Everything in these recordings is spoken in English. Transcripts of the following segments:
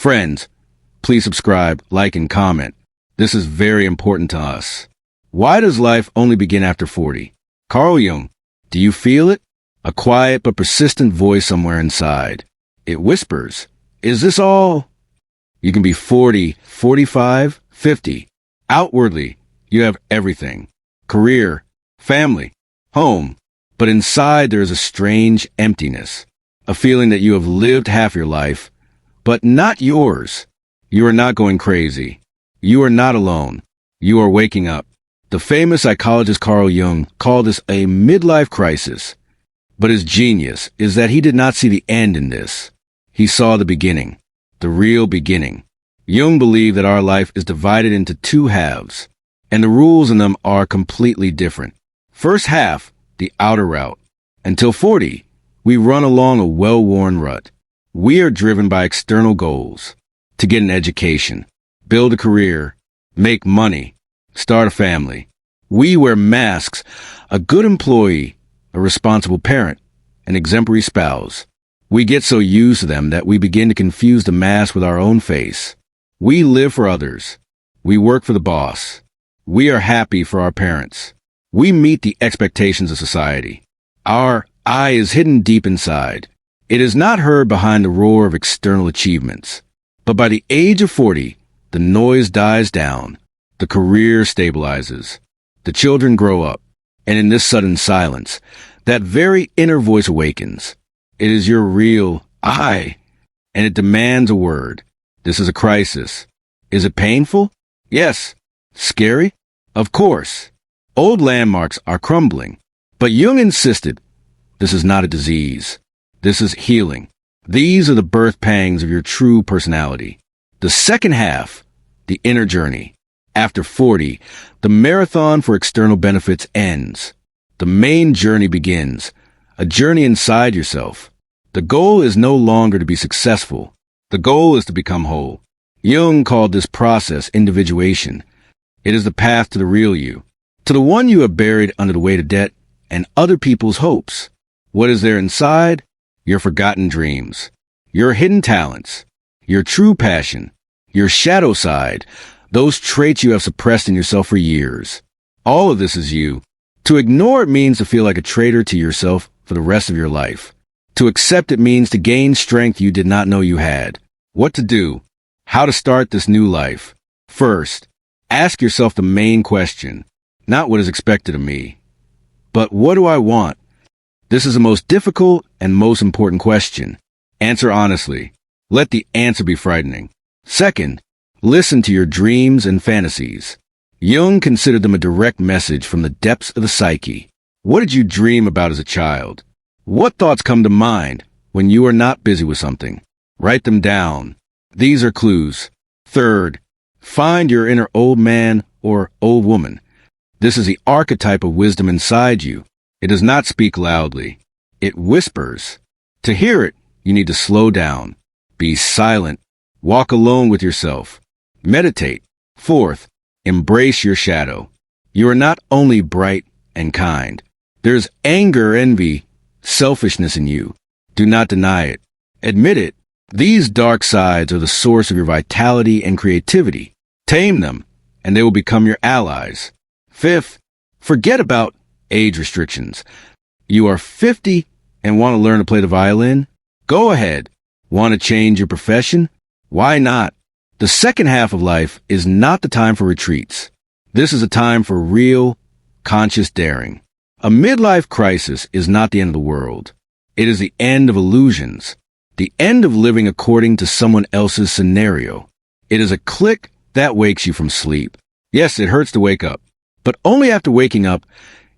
Friends, please subscribe, like, and comment. This is very important to us. Why does life only begin after 40? Carl Jung, do you feel it? A quiet but persistent voice somewhere inside. It whispers, is this all? You can be 40, 45, 50. Outwardly, you have everything. Career, family, home. But inside there is a strange emptiness. A feeling that you have lived half your life, but not yours. You are not going crazy. You are not alone. You are waking up. The famous psychologist Carl Jung called this a midlife crisis. But his genius is that he did not see the end in this. He saw the beginning, the real beginning. Jung believed that our life is divided into two halves, and the rules in them are completely different. First half, the outer route. Until 40, we run along a well-worn rut. We are driven by external goals. To get an education, build a career, make money, start a family. We wear masks, a good employee, a responsible parent, an exemplary spouse. We get so used to them that we begin to confuse the mask with our own face. We live for others. We work for the boss. We are happy for our parents. We meet the expectations of society. Our I is hidden deep inside. It is not heard behind the roar of external achievements. But by the age of 40, the noise dies down. The career stabilizes. The children grow up. And in this sudden silence, that very inner voice awakens. It is your real I, and it demands a word. This is a crisis. Is it painful? Yes. Scary? Of course. Old landmarks are crumbling. But Jung insisted, this is not a disease. This is healing. These are the birth pangs of your true personality. The second half, the inner journey. After 40, the marathon for external benefits ends. The main journey begins, a journey inside yourself. The goal is no longer to be successful. The goal is to become whole. Jung called this process individuation. It is the path to the real you, to the one you have buried under the weight of debt and other people's hopes. What is there inside? Your forgotten dreams, your hidden talents, your true passion, your shadow side, those traits you have suppressed in yourself for years. All of this is you. To ignore it means to feel like a traitor to yourself for the rest of your life. To accept it means to gain strength you did not know you had. What to do? How to start this new life? First, ask yourself the main question, not what is expected of me, but what do I want? This is the most difficult and most important question. Answer honestly. Let the answer be frightening. Second, listen to your dreams and fantasies. Jung considered them a direct message from the depths of the psyche. What did you dream about as a child? What thoughts come to mind when you are not busy with something? Write them down. These are clues. Third, find your inner old man or old woman. This is the archetype of wisdom inside you. It does not speak loudly. It whispers. To hear it, you need to slow down. Be silent. Walk alone with yourself. Meditate. Fourth, embrace your shadow. You are not only bright and kind. There's anger, envy, selfishness in you. Do not deny it. Admit it. These dark sides are the source of your vitality and creativity. Tame them, and they will become your allies. Fifth, forget about age restrictions. You are 50 and want to learn to play the violin? Go ahead. Want to change your profession? Why not? The second half of life is not the time for retreats. This is a time for real, conscious daring. A midlife crisis is not the end of the world. It is the end of illusions, the end of living according to someone else's scenario. It is a click that wakes you from sleep. Yes, it hurts to wake up, but only after waking up,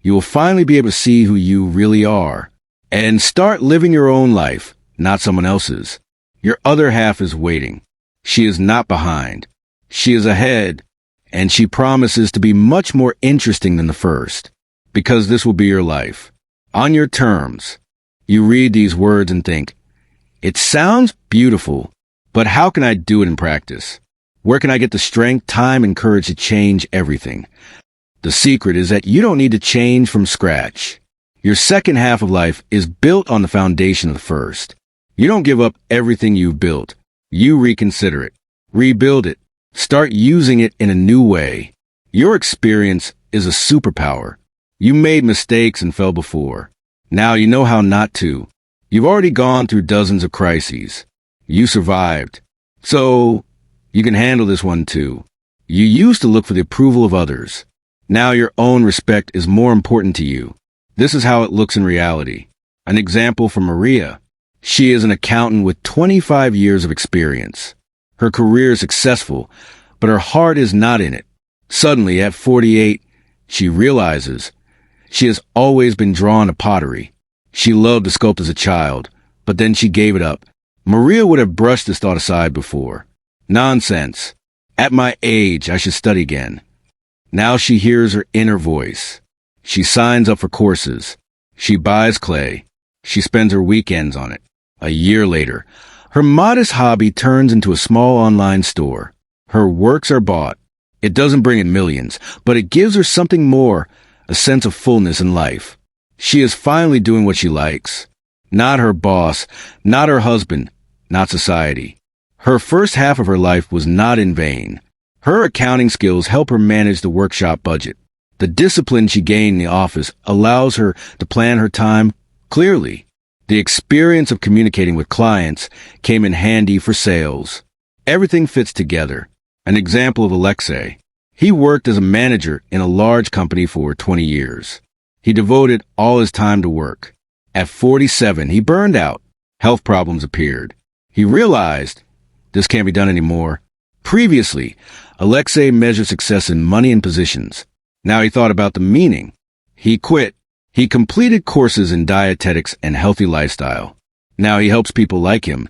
you will finally be able to see who you really are and start living your own life, not someone else's. Your other half is waiting. She is not behind. She is ahead, and she promises to be much more interesting than the first, because this will be your life. On your terms. You read these words and think, it sounds beautiful, but how can I do it in practice? Where can I get the strength, time, and courage to change everything? The secret is that you don't need to change from scratch. Your second half of life is built on the foundation of the first. You don't give up everything you've built. You reconsider it, rebuild it, start using it in a new way. Your experience is a superpower. You made mistakes and fell before. Now you know how not to. You've already gone through dozens of crises. You survived. So, you can handle this one too. You used to look for the approval of others. Now your own respect is more important to you. This is how it looks in reality. An example from Maria. She is an accountant with 25 years of experience. Her career is successful, but her heart is not in it. Suddenly, at 48, she realizes she has always been drawn to pottery. She loved to sculpt as a child, but then she gave it up. Maria would have brushed this thought aside before. Nonsense. At my age, I should study again. Now she hears her inner voice. She signs up for courses. She buys clay. She spends her weekends on it. A year later, her modest hobby turns into a small online store. Her works are bought. It doesn't bring in millions, but it gives her something more, a sense of fullness in life. She is finally doing what she likes. Not her boss, not her husband, not society. Her first half of her life was not in vain. Her accounting skills help her manage the workshop budget. The discipline she gained in the office allows her to plan her time clearly. The experience of communicating with clients came in handy for sales. Everything fits together. An example of Alexey. He worked as a manager in a large company for 20 years. He devoted all his time to work. At 47, he burned out. Health problems appeared. He realized this can't be done anymore. Previously, Alexey measured success in money and positions. Now he thought about the meaning. He quit. He completed courses in dietetics and healthy lifestyle. Now he helps people like him,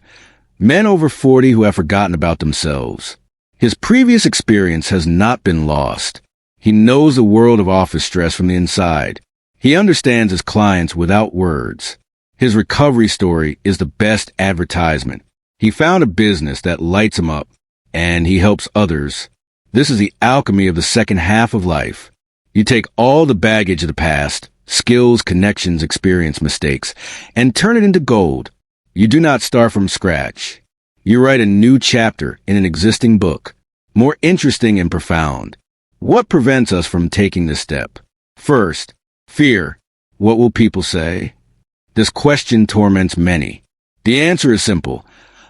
men over 40 who have forgotten about themselves. His previous experience has not been lost. He knows the world of office stress from the inside. He understands his clients without words. His recovery story is the best advertisement. He found a business that lights him up, and he helps others. This is the alchemy of the second half of life. You take all the baggage of the past, skills, connections, experience, mistakes, and turn it into gold. You do not start from scratch. You write a new chapter in an existing book, more interesting and profound. What prevents us from taking this step? First, fear. What will people say? This question torments many. The answer is simple.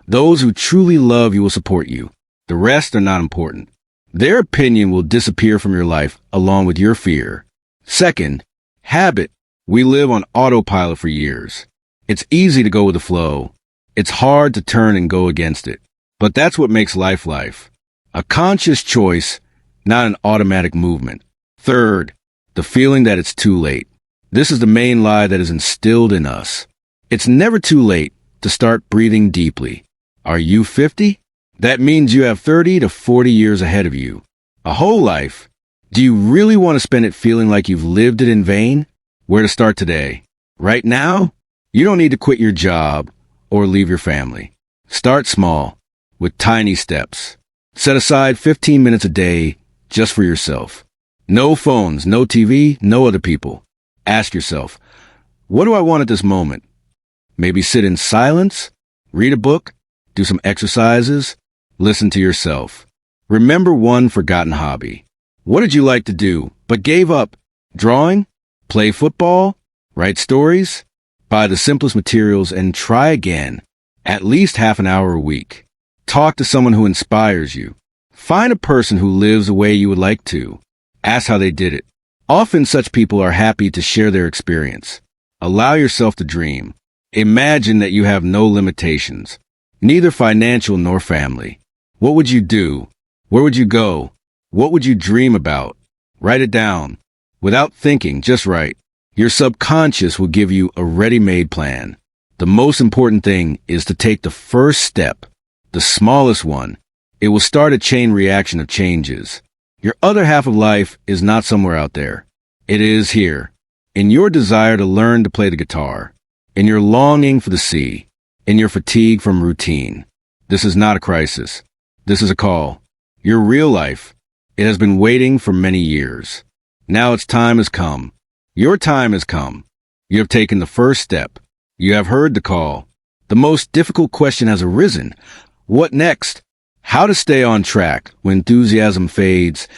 Those who truly love you will support you. The rest are not important. Their opinion will disappear from your life along with your fear. Second, habit. We live on autopilot for years. It's easy to go with the flow. It's hard to turn and go against it. But that's what makes life life. A conscious choice, not an automatic movement. Third, the feeling that it's too late. This is the main lie that is instilled in us. It's never too late to start breathing deeply. Are you 50? That means you have 30 to 40 years ahead of you. A whole life. Do you really want to spend it feeling like you've lived it in vain? Where to start today? Right now? You don't need to quit your job or leave your family. Start small, with tiny steps. Set aside 15 minutes a day just for yourself. No phones, no TV, no other people. Ask yourself, what do I want at this moment? Maybe sit in silence, read a book, do some exercises, listen to yourself. Remember one forgotten hobby. What did you like to do, but gave up? Drawing? Play football? Write stories? Buy the simplest materials and try again. At least half an hour a week. Talk to someone who inspires you. Find a person who lives the way you would like to. Ask how they did it. Often such people are happy to share their experience. Allow yourself to dream. Imagine that you have no limitations, neither financial nor family. What would you do? Where would you go? What would you dream about? Write it down. Without thinking, just write. Your subconscious will give you a ready-made plan. The most important thing is to take the first step, the smallest one. It will start a chain reaction of changes. Your other half of life is not somewhere out there. It is here. In your desire to learn to play the guitar. In your longing for the sea. In your fatigue from routine. This is not a crisis. This is a call. Your real life. It has been waiting for many years. Now its time has come. Your time has come. You have taken the first step. You have heard the call. The most difficult question has arisen. What next? How to stay on track when enthusiasm fades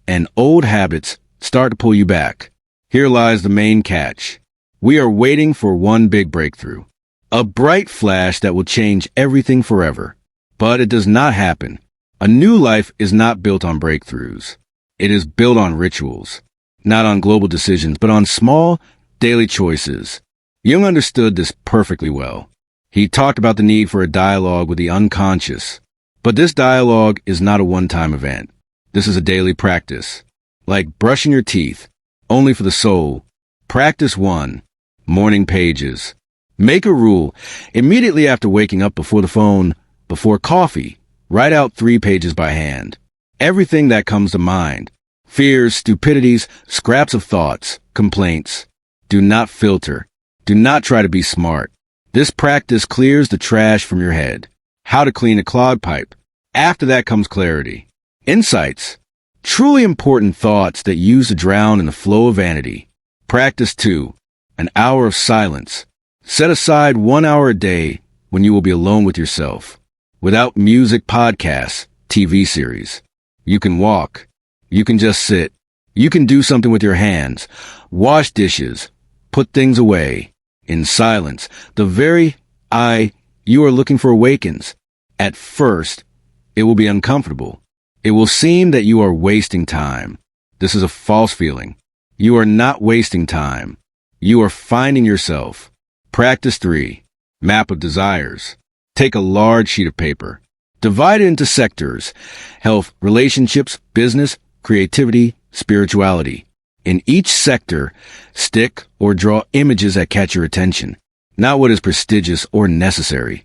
and old habits start to pull you back. Here lies the main catch. We are waiting for one big breakthrough. A bright flash that will change everything forever. But it does not happen. A new life is not built on breakthroughs. It is built on rituals. Not on global decisions, but on small, daily choices. Jung understood this perfectly well. He talked about the need for a dialogue with the unconscious. But this dialogue is not a one-time event. This is a daily practice. Like brushing your teeth, only for the soul. Practice 1. Morning pages. Make a rule. Immediately after waking up, before the phone, before coffee, write out 3 pages by hand. Everything that comes to mind. Fears, stupidities, scraps of thoughts, complaints. Do not filter. Do not try to be smart. This practice clears the trash from your head. How to clean a clogged pipe. After that comes clarity. Insights. Truly important thoughts that used to drown in the flow of vanity. Practice 2. An hour of silence. Set aside 1 hour a day when you will be alone with yourself. Without music, podcasts, TV series. You can walk. You can just sit. You can do something with your hands. Wash dishes. Put things away. In silence, the very I you are looking for awakens. At first, it will be uncomfortable. It will seem that you are wasting time. This is a false feeling. You are not wasting time. You are finding yourself. Practice 3. Map of desires. Take a large sheet of paper. Divide it into sectors. Health, relationships, business, creativity, spirituality. In each sector, stick or draw images that catch your attention. Not what is prestigious or necessary.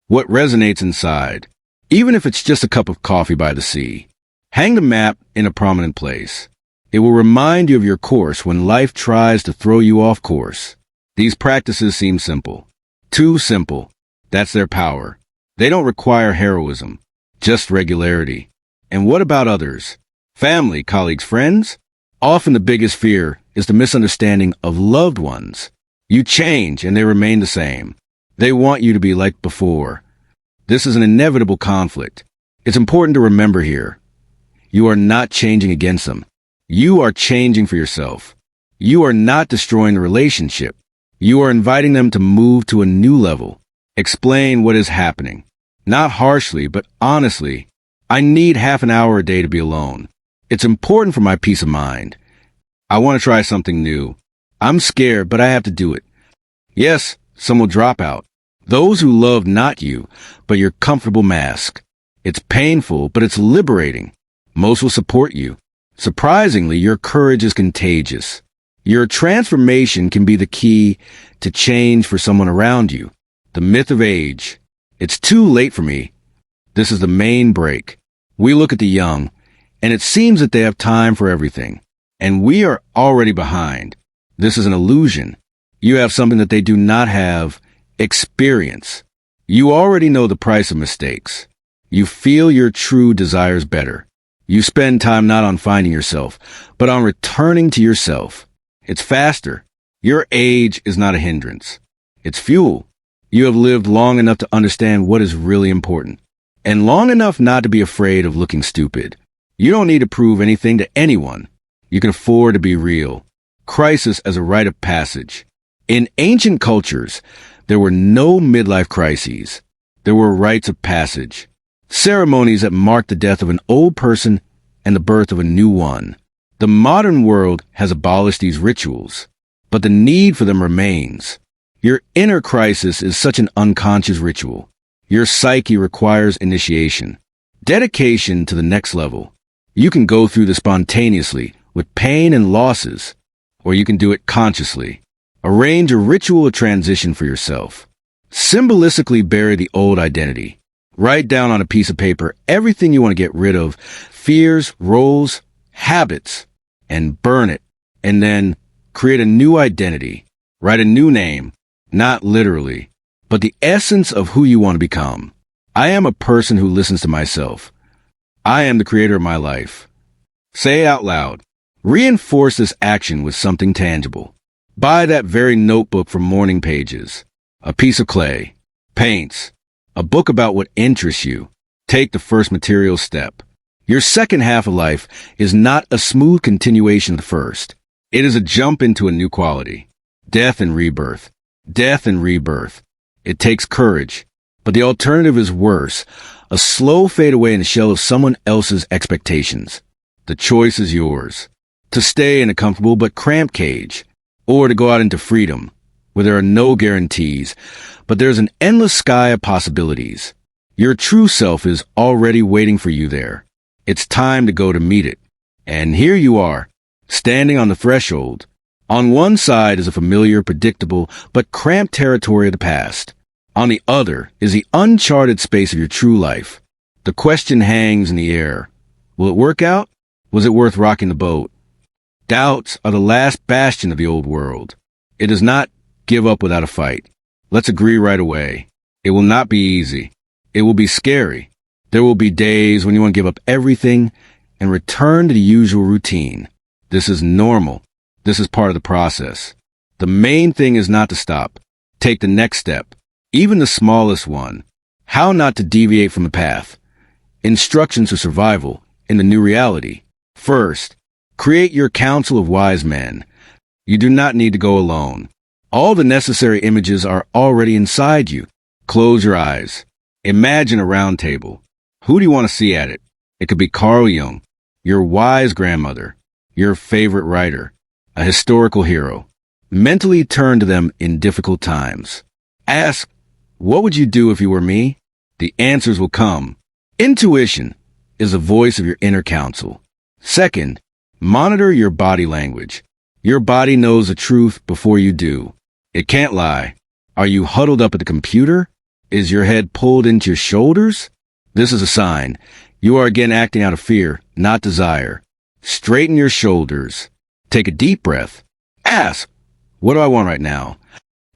What resonates inside. Even if it's just a cup of coffee by the sea. Hang the map in a prominent place. It will remind you of your course when life tries to throw you off course. These practices seem simple. Too simple. That's their power. They don't require heroism, just regularity. And what about others? Family, colleagues, friends? Often the biggest fear is the misunderstanding of loved ones. You change and they remain the same. They want you to be like before. This is an inevitable conflict. It's important to remember here. You are not changing against them. You are changing for yourself. You are not destroying the relationship. You are inviting them to move to a new level. Explain what is happening. Not harshly, but honestly. I need half an hour a day to be alone. It's important for my peace of mind. I want to try something new. I'm scared, but I have to do it. Yes, some will drop out. Those who love not you, but your comfortable mask. It's painful, but it's liberating. Most will support you. Surprisingly, your courage is contagious. Your transformation can be the key to change for someone around you. The myth of age. It's too late for me. This is the main break. We look at the young, and it seems that they have time for everything. And we are already behind. This is an illusion. You have something that they do not have. Experience. You already know the price of mistakes. You feel your true desires better. You spend time not on finding yourself, but on returning to yourself. It's faster. Your age is not a hindrance. It's fuel. You have lived long enough to understand what is really important, and long enough not to be afraid of looking stupid. You don't need to prove anything to anyone. You can afford to be real. Crisis as a rite of passage. In ancient cultures, there were no midlife crises. There were rites of passage. Ceremonies that marked the death of an old person and the birth of a new one. The modern world has abolished these rituals, but the need for them remains. Your inner crisis is such an unconscious ritual. Your psyche requires initiation, dedication to the next level. You can go through this spontaneously, with pain and losses, or you can do it consciously. Arrange a ritual of transition for yourself. Symbolically bury the old identity. Write down on a piece of paper everything you want to get rid of, fears, roles, habits, and burn it. And then create a new identity. Write a new name, not literally, but the essence of who you want to become. I am a person who listens to myself. I am the creator of my life. Say it out loud. Reinforce this action with something tangible. Buy that very notebook from Morning Pages, a piece of clay, paints, a book about what interests you, Take the first material step. Your second half of life is not a smooth continuation of the first. It is a jump into a new quality. Death and rebirth. Death and rebirth. It takes courage, but the alternative is worse. A slow fade away in the shell of someone else's expectations. The choice is yours. To stay in a comfortable but cramped cage, or to go out into freedom, where there are no guarantees, but there's an endless sky of possibilities. Your true self is already waiting for you there. It's time to go to meet it. And here you are, standing on the threshold. On one side is a familiar, predictable, but cramped territory of the past. On the other is the uncharted space of your true life. The question hangs in the air. Will it work out? Was it worth rocking the boat? Doubts are the last bastion of the old world. It does not give up without a fight. Let's agree right away. It will not be easy. It will be scary. There will be days when you want to give up everything and return to the usual routine. This is normal. This is part of the process. The main thing is not to stop. Take the next step, even the smallest one. How not to deviate from the path. Instructions for survival in the new reality. First, create your council of wise men. You do not need to go alone. All the necessary images are already inside you. Close your eyes. Imagine a round table. Who do you want to see at it? It could be Carl Jung, your wise grandmother, your favorite writer, a historical hero. Mentally turn to them in difficult times. Ask, what would you do if you were me? The answers will come. Intuition is the voice of your inner counsel. Second, monitor your body language. Your body knows the truth before you do. It can't lie. Are you huddled up at the computer? Is your head pulled into your shoulders? This is a sign. You are again acting out of fear, not desire. Straighten your shoulders. Take a deep breath. Ask, what do I want right now?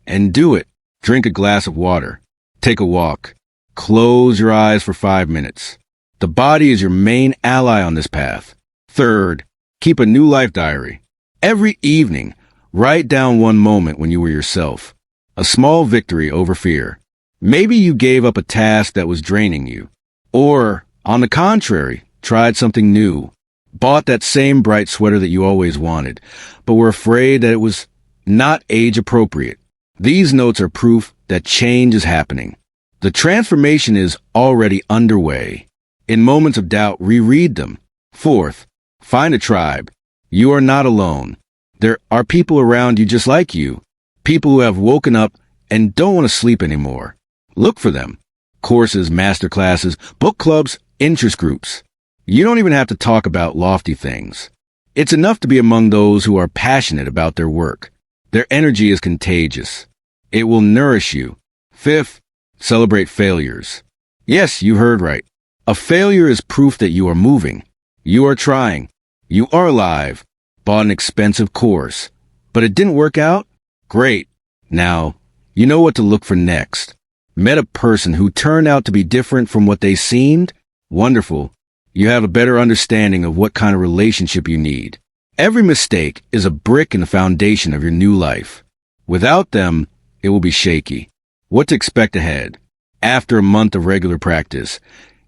And do it. Drink a glass of water. Take a walk. Close your eyes for 5 minutes. The body is your main ally on this path. Third, keep a new life diary. Every evening, write down one moment when you were yourself. A small victory over fear. Maybe you gave up a task that was draining you. Or, on the contrary, tried something new. Bought that same bright sweater that you always wanted, but were afraid that it was not age appropriate. These notes are proof that change is happening. The transformation is already underway. In moments of doubt, reread them. Fourth, find a tribe. You are not alone. There are people around you just like you. People who have woken up and don't want to sleep anymore. Look for them. Courses, masterclasses, book clubs, interest groups. You don't even have to talk about lofty things. It's enough to be among those who are passionate about their work. Their energy is contagious. It will nourish you. Fifth, celebrate failures. Yes, you heard right. A failure is proof that you are moving. You are trying. You are alive. Bought an expensive course. But it didn't work out? Great. Now, you know what to look for next. Met a person who turned out to be different from what they seemed? Wonderful. You have a better understanding of what kind of relationship you need. Every mistake is a brick in the foundation of your new life. Without them, it will be shaky. What to expect ahead? After a month of regular practice,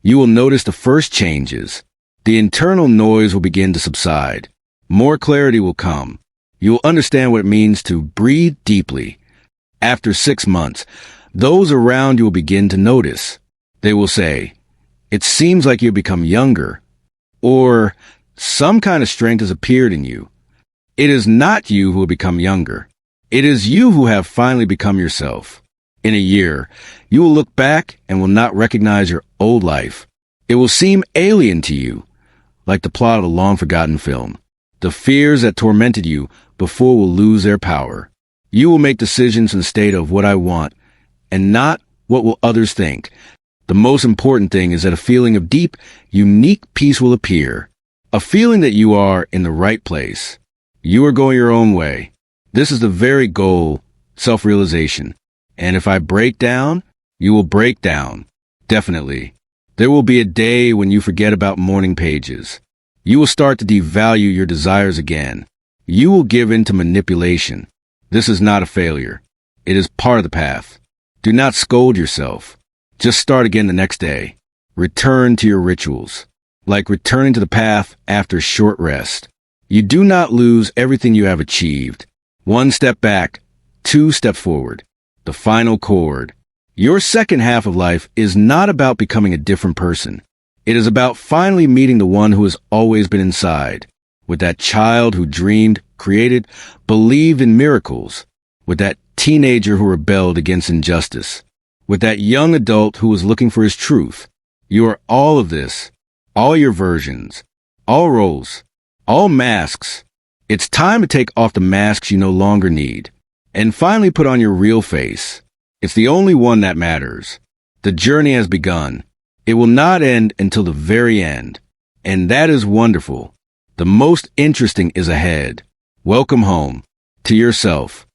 you will notice the first changes. The internal noise will begin to subside. More clarity will come. You will understand what it means to breathe deeply. After 6 months, those around you will begin to notice. They will say, "It seems like you've become younger," or "Some kind of strength has appeared in you." It is not you who will become younger. It is you who have finally become yourself. In a year, you will look back and will not recognize your old life. It will seem alien to you, like the plot of a long-forgotten film. The fears that tormented you before will lose their power. You will make decisions in the state of what I want, and not what will others think. The most important thing is that a feeling of deep, unique peace will appear. A feeling that you are in the right place. You are going your own way. This is the very goal, self-realization. And if I break down, you will break down. Definitely. There will be a day when you forget about morning pages. You will start to devalue your desires again. You will give in to manipulation. This is not a failure. It is part of the path. Do not scold yourself. Just start again the next day. Return to your rituals, like returning to the path after a short rest. You do not lose everything you have achieved. One step back, two step forward. The final chord. Your second half of life is not about becoming a different person. It is about finally meeting the one who has always been inside, with that child who dreamed, created, believed in miracles, with that teenager who rebelled against injustice, with that young adult who was looking for his truth. You are all of this, all your versions, all roles, all masks. It's time to take off the masks you no longer need, and finally put on your real face. It's the only one that matters. The journey has begun. It will not end until the very end. And that is wonderful. The most interesting is ahead. Welcome home. To yourself.